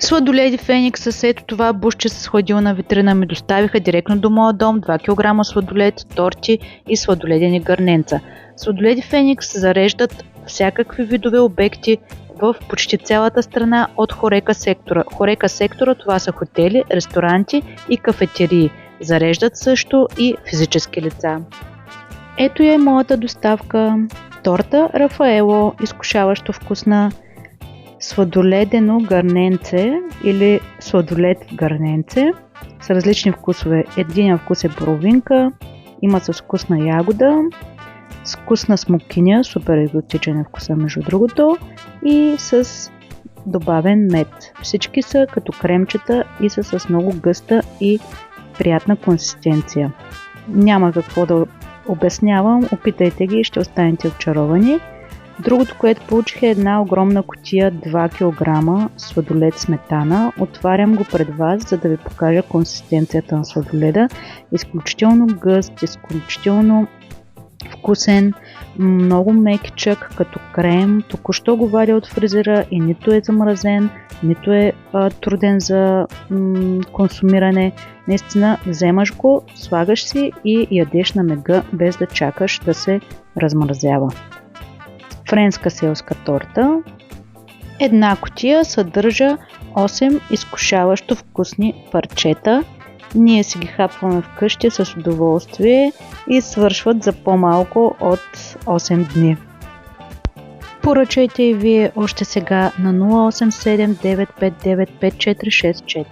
Сладоледи Феникс, ето това бушче с хладилна витрина ми доставиха директно до моя дом 2 кг сладолед, торти и сладоледени гърненца. Сладоледи Феникс зареждат всякакви видове обекти в почти цялата страна от Хорека сектора. Хорека сектора това са хотели, ресторанти и кафетерии. Зареждат също и физически лица. Ето е моята доставка. Торта Рафаело, изкушаващо вкусна, сладоледено гърненце или сладолед в гърненце с различни вкусове. Единият вкус е боровинка, има с вкусна ягода, с вкусна смокиня, супер екзотичен е вкуса между другото, и с добавен мед. Всички са като кремчета и са с много гъста и приятна консистенция. Няма какво да обяснявам, опитайте ги и ще останете очаровани. Другото, което получих, е една огромна кутия 2 кг сладолед сметана. Отварям го пред вас, за да ви покажа консистенцията на сладоледа. Изключително гъст, изключително вкусен, много мекичък, като крем. Току-що го вадя от фризера и нито е замразен, нито е труден за консумиране. Наистина, вземаш го, слагаш си и ядеш на мега, без да чакаш да се размразява. Френска селска торта. Една кутия съдържа 8 изкушаващо вкусни парчета. Ние си ги хапваме вкъщи с удоволствие и свършват за по-малко от 8 дни. Поръчайте и вие още сега на 087 959 5464.